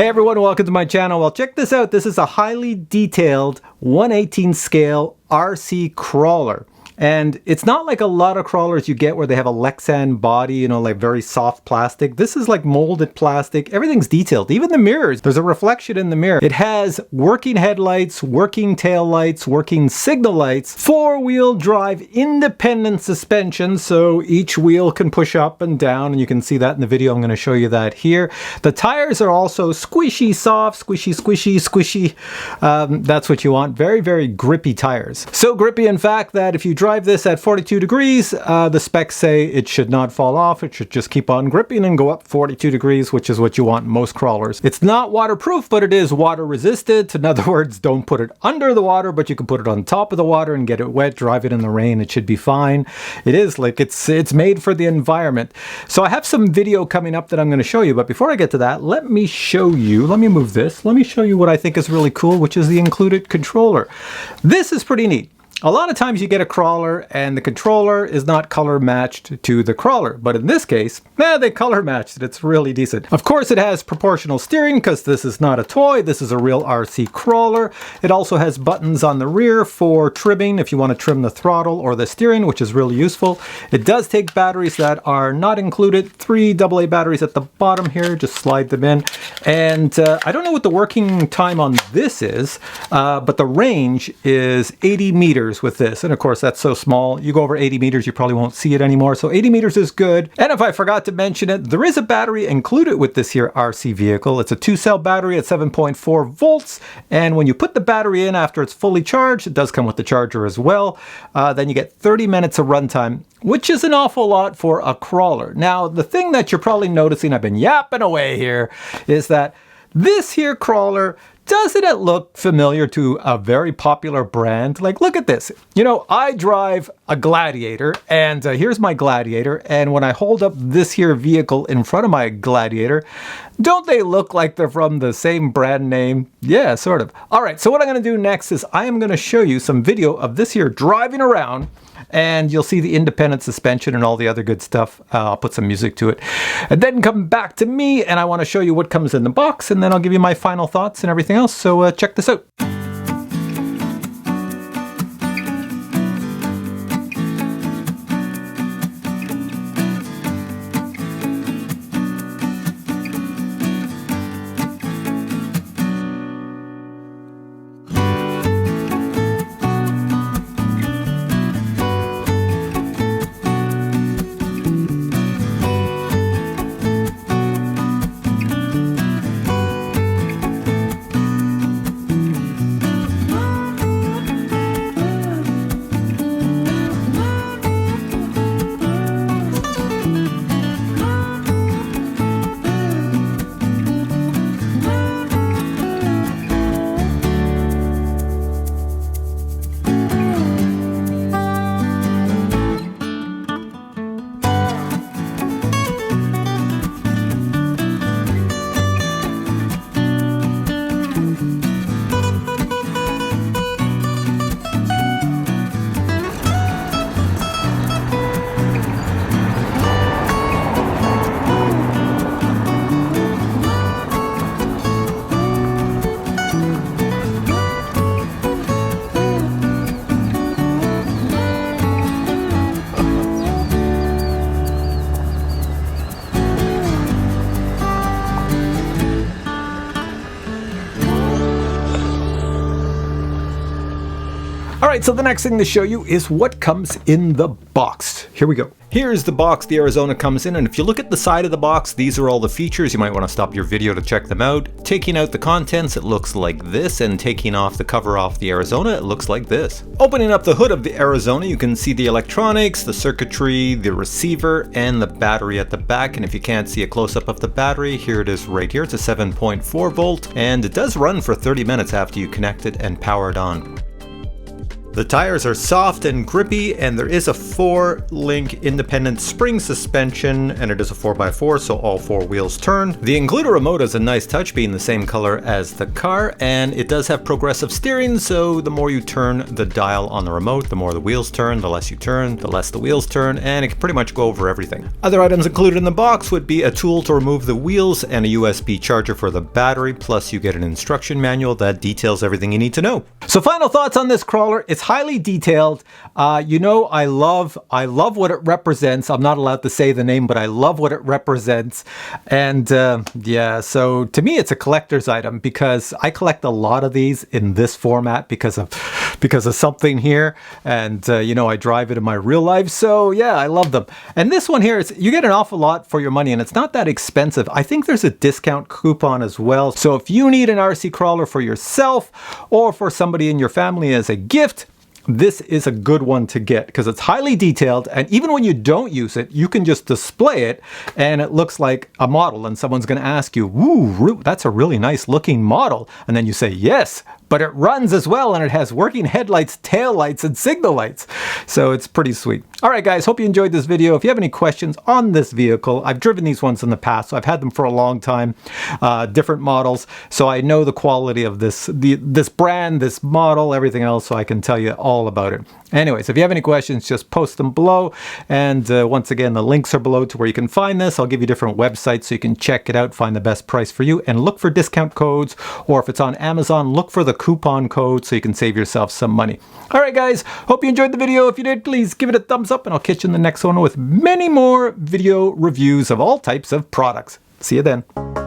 Hey everyone, welcome to my channel. Well, check this out. This is a highly detailed 1/18 scale RC crawler. And it's not like a lot of crawlers you get where they have a Lexan body, you know, like very soft plastic. This is like molded plastic. Everything's detailed. Even the mirrors, there's a reflection in the mirror. It has working headlights, working tail lights, working signal lights, four-wheel drive independent suspension. So each wheel can push up and down, and you can see that in the video. I'm going to show you that here. The tires are also squishy soft, squishy. That's what you want. Very, very grippy tires. So grippy, in fact, that if you drive this at 42 degrees, the specs say it should not fall off. It should just keep on gripping and go up 42 degrees, which is what you want in most crawlers. It's not waterproof, but it is water resistant. In other words, don't put it under the water, but you can put it on top of the water and get it wet, drive it in the rain. It should be fine. It is like it's made for the environment. So I have some video coming up that I'm going to show you, but before I get to that, let me move this. Let me show you what I think is really cool, which is the included controller. This is pretty neat. A lot of times you get a crawler and the controller is not color matched to the crawler, but in this case, they color matched it. It's really decent. Of course, it has proportional steering because this is not a toy. This is a real RC crawler. It also has buttons on the rear for trimming if you want to trim the throttle or the steering, which is really useful. It does take batteries that are not included. 3 AA batteries at the bottom here. Just slide them in. And I don't know what the working time on this is, but the range is 80 meters. With this, and of course that's so small, you go over 80 meters you probably won't see it anymore, so 80 meters is good. And if I forgot to mention it, there is a battery included with this here RC vehicle. It's a 2-cell battery at 7.4 volts, and when you put the battery in after it's fully charged, it does come with the charger as well, then you get 30 minutes of runtime, which is an awful lot for a crawler. Now the thing that you're probably noticing, I've been yapping away here, is that this here crawler, doesn't it look familiar to a very popular brand? Like, look at this. You know, I drive a Gladiator, and here's my Gladiator, and when I hold up this here vehicle in front of my Gladiator, don't they look like they're from the same brand name? Yeah, sort of. All right, so what I'm going to do next is I am going to show you some video of this here driving around, and you'll see the independent suspension and all the other good stuff. I'll put some music to it. And then come back to me, and I want to show you what comes in the box, and then I'll give you my final thoughts and everything else. So check this out. All right, so the next thing to show you is what comes in the box. Here we go. Here's the box the Arizona comes in, and if you look at the side of the box, these are all the features. You might want to stop your video to check them out. Taking out the contents, it looks like this, and taking off the cover off the Arizona, it looks like this. Opening up the hood of the Arizona, you can see the electronics, the circuitry, the receiver, and the battery at the back. And if you can't see a close-up of the battery, here it is right here. It's a 7.4 volt, and it does run for 30 minutes after you connect it and power it on. The tires are soft and grippy, and there is a 4-link independent spring suspension, and it is a 4x4, so all 4 wheels turn. The included remote is a nice touch, being the same color as the car, and it does have progressive steering, so the more you turn the dial on the remote, the more the wheels turn, the less you turn, the less the wheels turn, and it can pretty much go over everything. Other items included in the box would be a tool to remove the wheels and a USB charger for the battery, plus you get an instruction manual that details everything you need to know. So final thoughts on this crawler. It's highly detailed. You know, I love what it represents. I'm not allowed to say the name, but I love what it represents. And yeah, so to me, it's a collector's item because I collect a lot of these in this format because of something here. And you know, I drive it in my real life. So yeah, I love them. And this one here, you get an awful lot for your money, and it's not that expensive. I think there's a discount coupon as well. So if you need an RC crawler for yourself or for somebody in your family as a gift, this is a good one to get because it's highly detailed, and even when you don't use it, you can just display it and it looks like a model, and someone's going to ask you, "Ooh, that's a really nice looking model." And then you say, "Yes, but it runs as well, and it has working headlights, tail lights, and signal lights." So it's pretty sweet. All right, guys, hope you enjoyed this video. If you have any questions on this vehicle, I've driven these ones in the past, so I've had them for a long time, different models. So I know the quality of this brand, this model, everything else, so I can tell you all about it. Anyways, if you have any questions, just post them below. And once again, the links are below to where you can find this. I'll give you different websites so you can check it out, find the best price for you, and look for discount codes. Or if it's on Amazon, look for the coupon code so you can save yourself some money. All right, guys, hope you enjoyed the video. If you did, please give it a thumbs up, and I'll catch you in the next one with many more video reviews of all types of products. See you then.